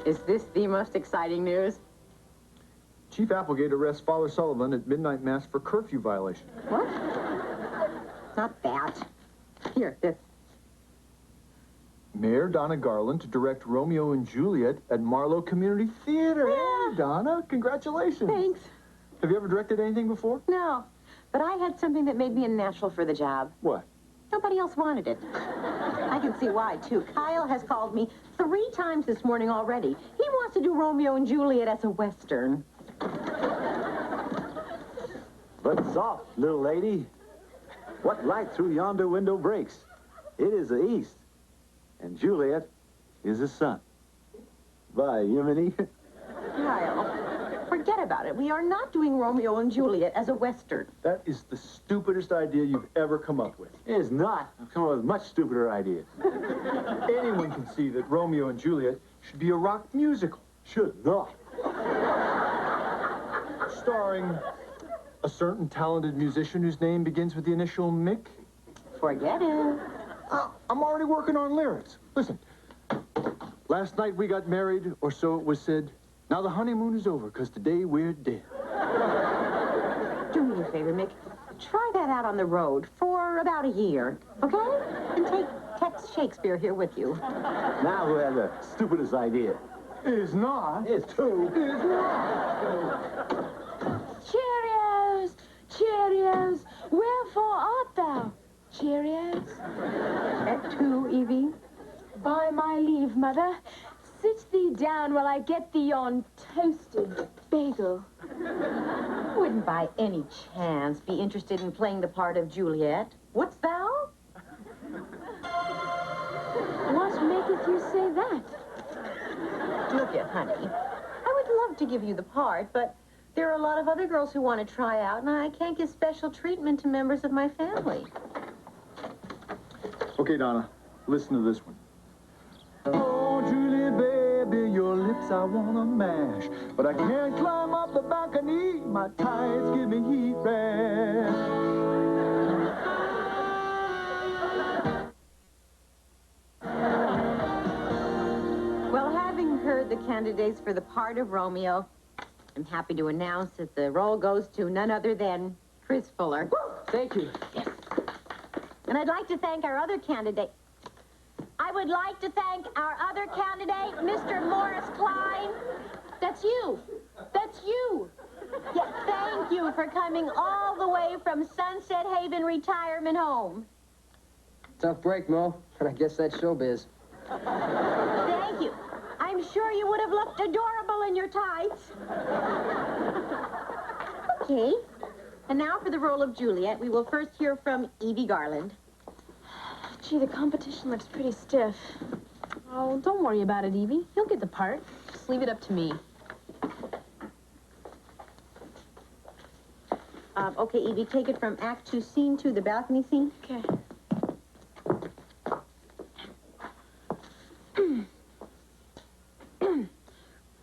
Is this the most exciting news? Chief Applegate arrests Father Sullivan at midnight mass for curfew violation. What? Not that. Here, this. Mayor Donna Garland to direct Romeo and Juliet at Marlowe Community Theater. Yeah. Hey, Donna, congratulations. Thanks. Have you ever directed anything before? No, but I had something that made me a natural for the job. What? Nobody else wanted it. I can see why, too. Kyle has called me 3 times this morning already. He wants to do Romeo and Juliet as a Western. But soft, little lady. What light through yonder window breaks? It is the east, and Juliet is the sun. Bye, Yemeni. Kyle, forget about it. We are not doing Romeo and Juliet as a Western. That is the stupidest idea you've ever come up with. It is not. I've come up with much stupider ideas. Anyone can see that Romeo and Juliet should be a rock musical. Should not. Starring a certain talented musician whose name begins with the initial Mick. Forget it. I'm already working on lyrics. Listen. Last night we got married, or so it was said. Now the honeymoon is over, because today we're dead. Do me a favor, Mick. Try that out on the road for about a year, okay? And take Tex Shakespeare here with you. Now who has the stupidest idea? Is not. It's true. Is not. Cheerios! Cheerios! Wherefore art thou? Cheerios? At 2, Evie? By my leave, mother. Sit thee down while I get thee on toasted bagel. Wouldn't by any chance be interested in playing the part of Juliet. Wouldst thou? What maketh you say that? Look it, honey. I would love to give you the part, but there are a lot of other girls who want to try out, and I can't give special treatment to members of my family. Okay, Donna, listen to this one. Oh, Julie, baby, your lips I wanna mash, but I can't climb up the balcony. My tights give me heat rash. Well, having heard the candidates for the part of Romeo, I'm happy to announce that the role goes to none other than Chris Fuller. Thank you. And I'd like to thank our other candidate. I would like to thank our other candidate, Mr. Morris Klein. That's you. That's you. Yeah, thank you for coming all the way from Sunset Haven Retirement Home. Tough break, Mo, but I guess that's showbiz. Thank you. I'm sure you would have looked adorable in your tights. Okay. And now for the role of Juliet, we will first hear from Evie Garland. Gee, the competition looks pretty stiff. Oh, don't worry about it, Evie. You'll get the part. Just leave it up to me. Okay, Evie, take it from Act 2, Scene 2, the balcony scene. Okay.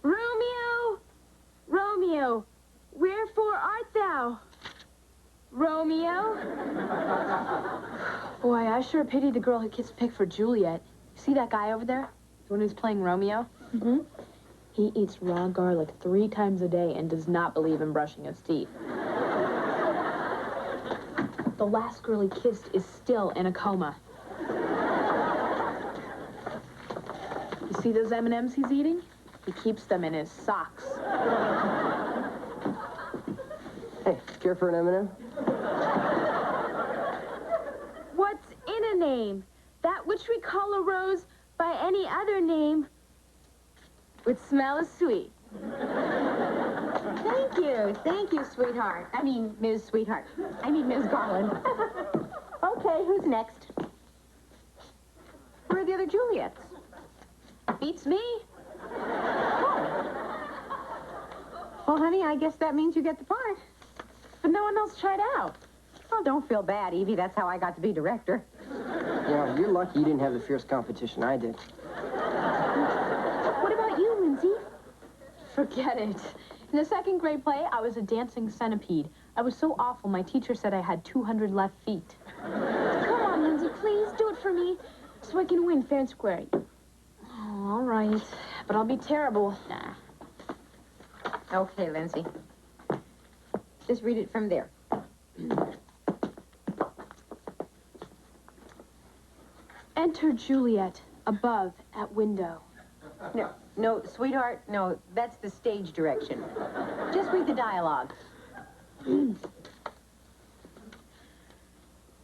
Romeo! Romeo! Wherefore art thou? Romeo? Boy, I sure pity the girl who gets picked for Juliet. You see that guy over there? The one who's playing Romeo? Mm-hmm. He eats raw garlic 3 times a day and does not believe in brushing his teeth. The last girl he kissed is still in a coma. You see those M&Ms he's eating? He keeps them in his socks. Hey, care for an M&M? What's in a name? That which we call a rose by any other name would smell as sweet. Thank you. Thank you, sweetheart. I mean, Ms. Sweetheart. I mean, Ms. Garland. Okay, who's next? Who are the other Juliets? Beats me. Oh. Well, honey, I guess that means you get the part. But no one else tried out. Oh, don't feel bad, Evie. That's how I got to be director. Yeah, you're lucky you didn't have the fierce competition I did. What about you, Lindsay? Forget it. In the 2nd grade play, I was a dancing centipede. I was so awful, my teacher said I had 200 left feet. Come on, Lindsay, please do it for me, so I can win fair and square. Oh, All right, but I'll be terrible. Nah. Okay, Lindsay. Just read it from there. Enter Juliet, above, at window. No, sweetheart, no, that's the stage direction. Just read the dialogue.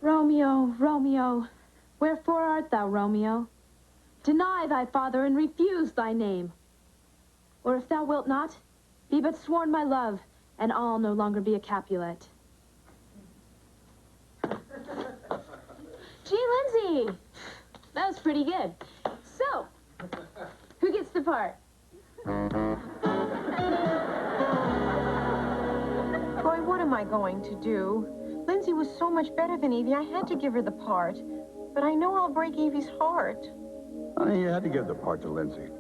Romeo, Romeo, wherefore art thou, Romeo? Deny thy father and refuse thy name. Or if thou wilt not, be but sworn my love, and I'll no longer be a Capulet. Gee, Lindsay, that was pretty good. So, who gets the part? Boy, what am I going to do? Lindsay was so much better than Evie, I had to give her the part. But I know I'll break Evie's heart. Honey, you had to give the part to Lindsay.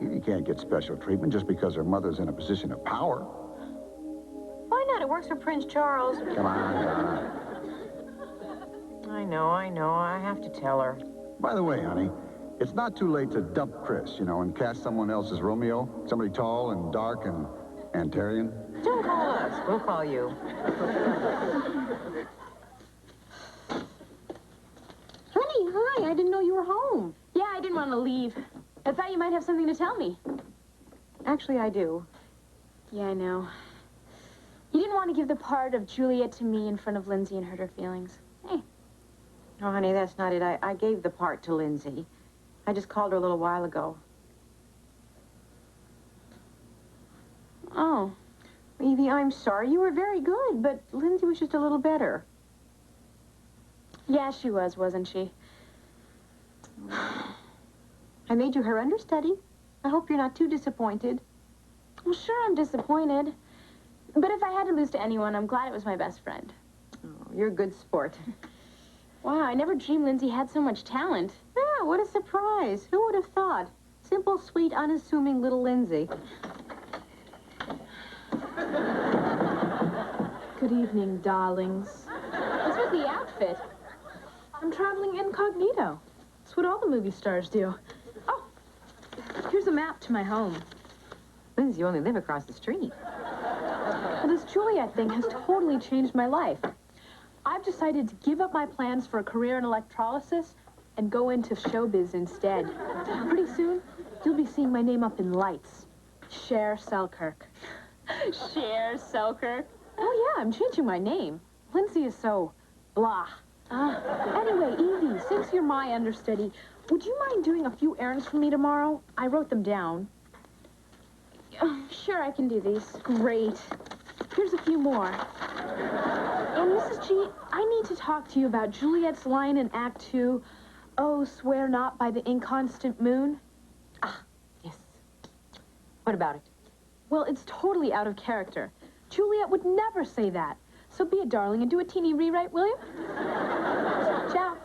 Evie can't get special treatment just because her mother's in a position of power. Why not? It works for Prince Charles. Come on, Donna. I know. I have to tell her. By the way, honey, it's not too late to dump Chris, and cast someone else as Romeo. Somebody tall and dark and Antarian. Don't call us. We'll call you. Honey, hi, I didn't know you were home. Yeah, I didn't want to leave. I thought you might have something to tell me. Actually, I do. Yeah, I know. You didn't want to give the part of Juliet to me in front of Lindsay and hurt her feelings. Hey. Oh, honey, that's not it. I gave the part to Lindsay. I just called her a little while ago. Oh. Evie, I'm sorry. You were very good, but Lindsay was just a little better. Yeah, she was, wasn't she? I made you her understudy. I hope you're not too disappointed. Well, sure, I'm disappointed. But if I had to lose to anyone, I'm glad it was my best friend. Oh, you're a good sport. Wow, I never dreamed Lindsay had so much talent. Yeah, what a surprise. Who would have thought? Simple, sweet, unassuming little Lindsay. Good evening, darlings. What's with the outfit? I'm traveling incognito. It's what all the movie stars do. Oh, here's a map to my home. Lindsay, you only live across the street. Well, this Juliet thing has totally changed my life. I've decided to give up my plans for a career in electrolysis and go into showbiz instead. Pretty soon, you'll be seeing my name up in lights. Cher Selkirk. Cher Selkirk? Oh, yeah, I'm changing my name. Lindsay is so blah. Anyway, Evie, since you're my understudy, would you mind doing a few errands for me tomorrow? I wrote them down. Sure, I can do these. Great. Here's a few more. And Mrs. G, I need to talk to you about Juliet's line in Act 2, "Oh, swear not by the inconstant moon." Yes. What about it? Well, it's totally out of character. Juliet would never say that. So be a darling and do a teeny rewrite, will you? Ciao.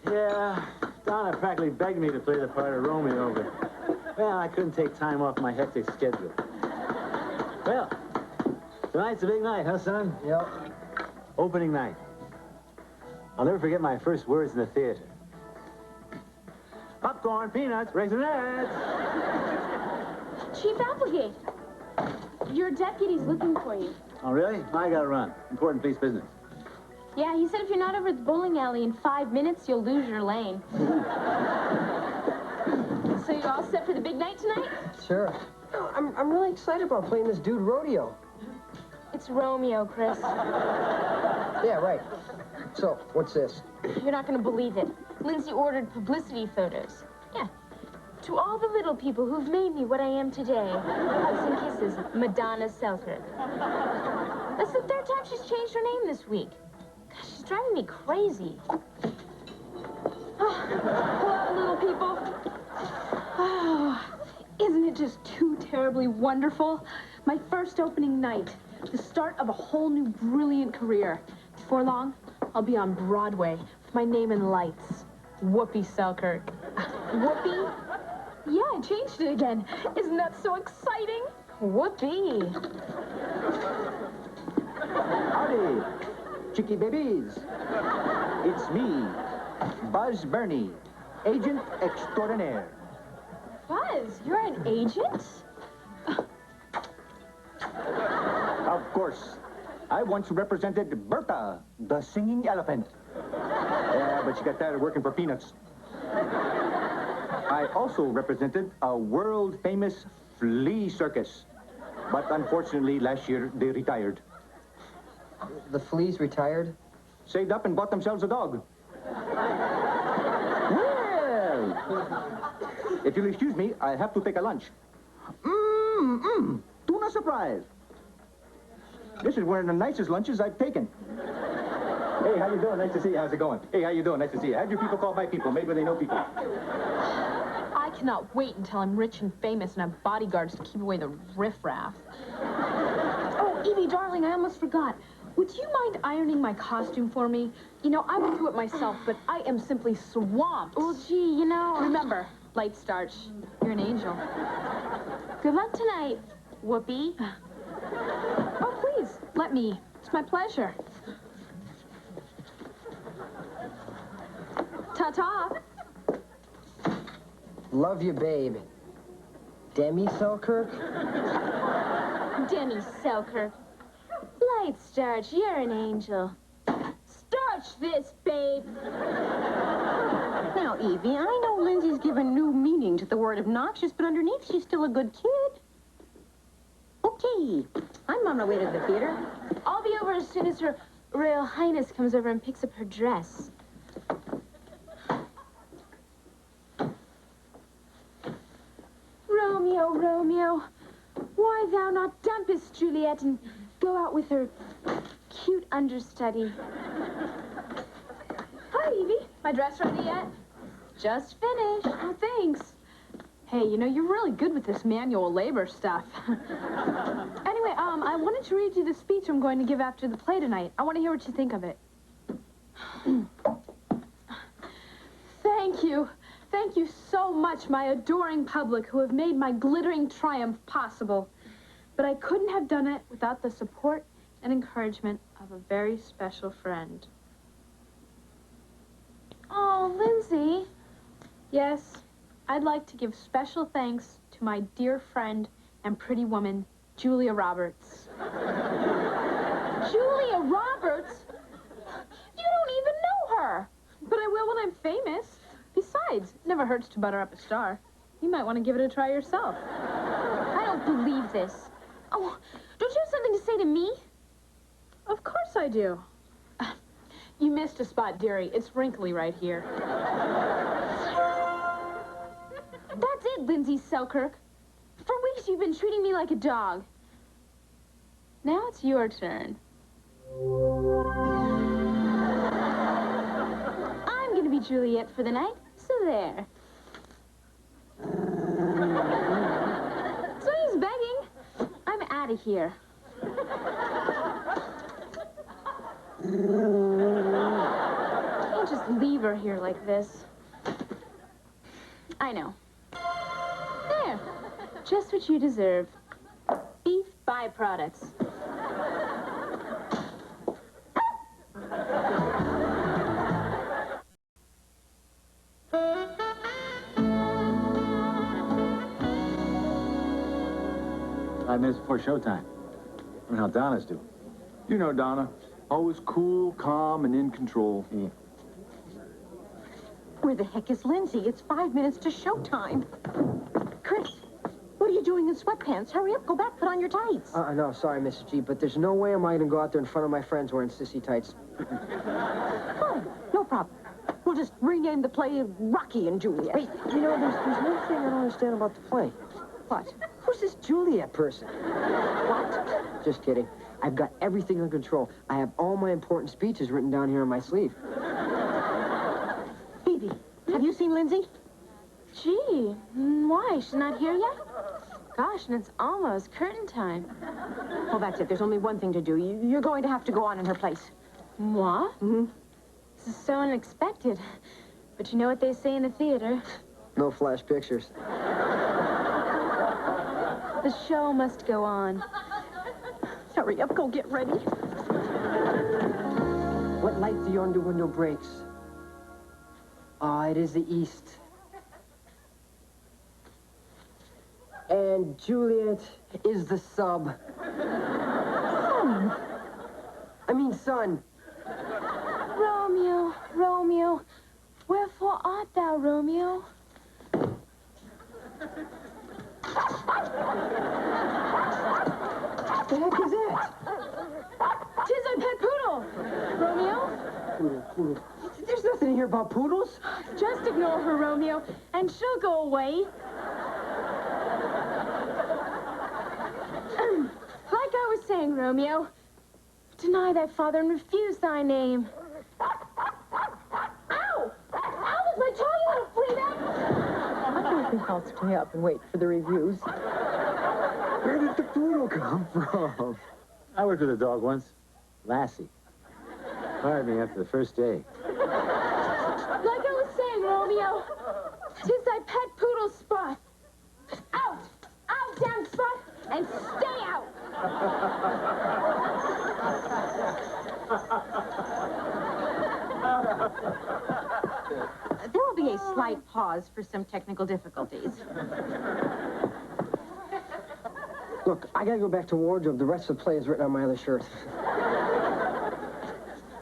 Yeah, Donna practically begged me to play the part of Romeo, but, well, I couldn't take time off my hectic schedule. Well, tonight's a big night, huh, son? Yep. Opening night. I'll never forget my first words in the theater. Popcorn, peanuts, raisinets. Chief Applegate, your deputy's looking for you. Oh, really? I gotta run. Important police business. Yeah, he said if you're not over at the bowling alley in 5 minutes, you'll lose your lane. So you all set for the big night tonight? Sure. I'm really excited about playing this dude Rodeo. It's Romeo, Chris. Yeah, right. So, what's this? You're not going to believe it. Lindsay ordered publicity photos. Yeah. To all the little people who've made me what I am today. Hugs and kisses, Madonna Selkirk. That's the third time she's changed her name this week. Gosh, she's driving me crazy. Oh, hello, little people. Oh, isn't it just too terribly wonderful? My first opening night. The start of a whole new brilliant career. Before long, I'll be on Broadway with my name in lights. Whoopi Selkirk. Whoopi? Yeah, I changed it again. Isn't that so exciting? Whoopi. Howdy. Chicky babies. It's me, Buzz Burney, agent extraordinaire. Buzz, you're an agent? Of course. I once represented Bertha, the singing elephant. Yeah, but she got tired of working for peanuts. I also represented a world-famous flea circus. But unfortunately, last year, they retired. The fleas retired? Saved up and bought themselves a dog. Well, if you'll excuse me, I have to take a lunch. Tuna surprise. This is one of the nicest lunches I've taken. Hey, how you doing? Nice to see you. How's it going? Hey, how you doing? Nice to see you. Have your people call my people. Maybe they know people. I cannot wait until I'm rich and famous and have bodyguards to keep away the riffraff. Oh, Evie, darling, I almost forgot. Would you mind ironing my costume for me? You know, I would do it myself, but I am simply swamped. Well, gee, you know... Remember, light starch. You're an angel. Good luck tonight, Whoopi. Oh, please, let me. It's my pleasure. Ta-ta. Love you, babe. Demi Selkirk? Demi Selkirk. Light Starch, you're an angel. Starch this, babe. Now, Evie, I know Lindsay's given new meaning to the word obnoxious, but underneath she's still a good kid. Okay, I'm on my way to the theater. I'll be over as soon as Her Royal Highness comes over and picks up her dress. Romeo, Romeo, why thou not dumpest Juliet and go out with her cute understudy? Hi, Evie. My dress ready yet? Just finished. Oh, thanks. Hey, you know, you're really good with this manual labor stuff. Anyway, I wanted to read you the speech I'm going to give after the play tonight. I want to hear what you think of it. Thank you. Thank you so much, my adoring public, who have made my glittering triumph possible. But I couldn't have done it without the support and encouragement of a very special friend. Oh, Lindsay. Yes, I'd like to give special thanks to my dear friend and pretty woman, Julia Roberts. Julia Roberts? You don't even know her. But I will when I'm famous. Besides, it never hurts to butter up a star. You might want to give it a try yourself. I don't believe this. Oh, don't you have something to say to me? Of course I do. You missed a spot, dearie. It's wrinkly right here. That's it, Lindsay Selkirk. For weeks you've been treating me like a dog. Now it's your turn. I'm gonna be Juliet for the night, so there. So he's begging. I'm out of here. Can't just leave her here like this. I know. There. Just what you deserve. Beef byproducts. I missed before showtime. I mean, how Donna's doing. You know Donna. Always cool, calm, and in control. Where the heck is Lindsay? It's 5 minutes to showtime. Chris, what are you doing in sweatpants? Hurry up, go back, put on your tights. No, sorry, Mrs. G, but there's no way am I going to go out there in front of my friends wearing sissy tights. Fine, no problem. We'll just rename the play Rocky and Juliet. Wait, you know, there's one thing I don't understand about the play. What? Who's this Juliet person? What? Just kidding. I've got everything under control. I have all my important speeches written down here on my sleeve. Evie, have you seen Lindsay? Gee, why? She's not here yet? Gosh, and it's almost curtain time. Well, that's it. There's only one thing to do. You're going to have to go on in her place. Moi? Mm-hmm. This is so unexpected. But you know what they say in the theater? No flash pictures. The show must go on. Hurry up, go get ready. What light the yonder window breaks? Ah, it is the east. And Juliet is the sub. Son. Romeo, Romeo, wherefore art thou, Romeo? The heck is that? 'Tis thy pet poodle, Romeo. Poodle. There's nothing here about poodles. Just ignore her, Romeo, and she'll go away. Like I was saying, Romeo, deny thy father and refuse thy name. Ow! Ow, was my tongue, you little flea bag! I don't think I'll stay up and wait for the reviews. Where did the poodle come from? I worked with a dog once. Lassie. Fired me after the first day. Like I was saying, Romeo, 'tis thy pet poodle, Spot. Out! Out, damn Spot, and stay out! There will be a slight pause for some technical difficulties. Look, I gotta go back to wardrobe. The rest of the play is written on my other shirt.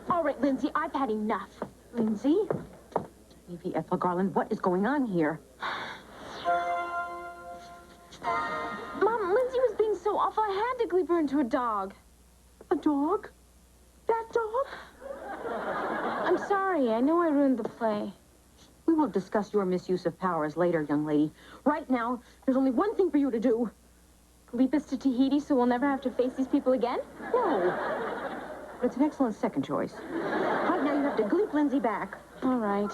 All right, Lindsay, I've had enough. Lindsay? Evie Ethel Garland, what is going on here? Mom, Lindsay was being so awful, I had to gleep her into a dog. A dog? That dog? I'm sorry. I know I ruined the play. We will discuss your misuse of powers later, young lady. Right now, there's only one thing for you to do. Gleep us to Tahiti so we'll never have to face these people again? No. But it's an excellent second choice. Right now, you have to gleep Lindsay back. All right.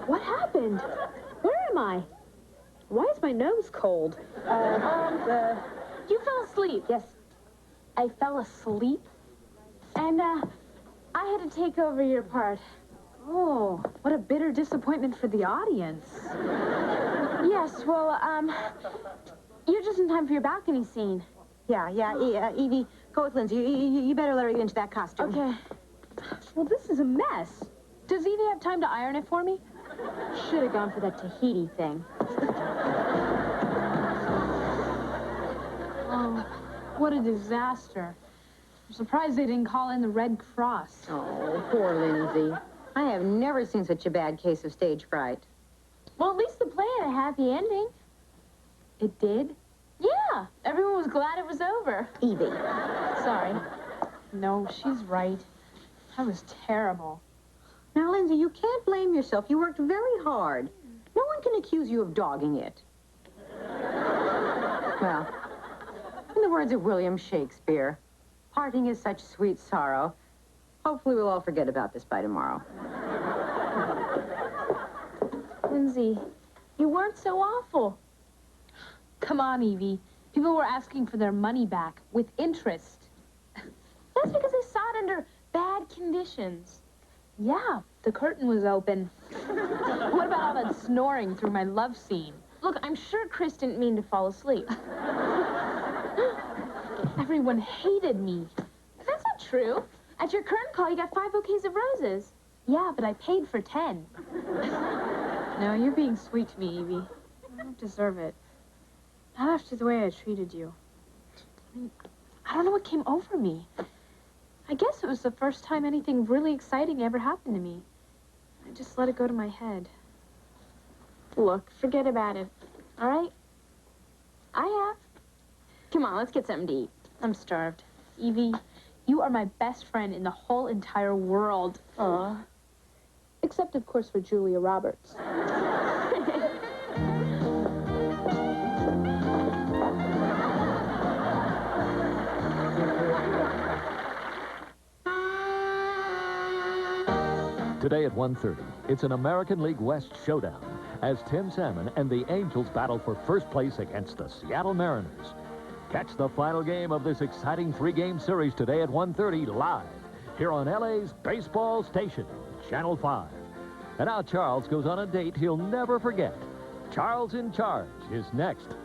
What happened? Where am I? Why is my nose cold? You fell asleep. Yes. I fell asleep? And, I had to take over your part. Oh, what a bitter disappointment for the audience. Yes, well, you're just in time for your balcony scene. Yeah, Evie, go with Lindsay. You better let her get into that costume. Okay. Well, this is a mess. Does Evie have time to iron it for me? Should have gone for that Tahiti thing. Oh, what a disaster. I'm surprised they didn't call in the Red Cross. Oh, poor Lindsay. I have never seen such a bad case of stage fright. Well, at least the play had a happy ending. It did? Yeah, everyone was glad it was over. Evie. Sorry. No, she's right. That was terrible. Now, Lindsay, you can't blame yourself. You worked very hard. No one can accuse you of dogging it. Well, in the words of William Shakespeare, parting is such sweet sorrow. Hopefully we'll all forget about this by tomorrow. Lindsay, you weren't so awful. Come on, Evie. People were asking for their money back with interest. That's because they saw it under bad conditions. Yeah, the curtain was open. What about all that snoring through my love scene? Look, I'm sure Chris didn't mean to fall asleep. Everyone hated me. That's not true. At your curtain call, you got 5 bouquets of roses. Yeah, but I paid for 10. No, you're being sweet to me, Evie. I don't deserve it. Not after the way I treated you. I mean, I don't know what came over me. I guess it was the first time anything really exciting ever happened to me. I just let it go to my head. Look, forget about it. All right? I have. Come on, let's get something to eat. I'm starved. Evie, you are my best friend in the whole entire world. Aw. Except, of course, for Julia Roberts. Today at 1:30, it's an American League West showdown as Tim Salmon and the Angels battle for first place against the Seattle Mariners. Catch the final game of this exciting 3-game series today at 1:30 live here on LA's baseball station, Channel 5. And now Charles goes on a date he'll never forget. Charles in Charge is next.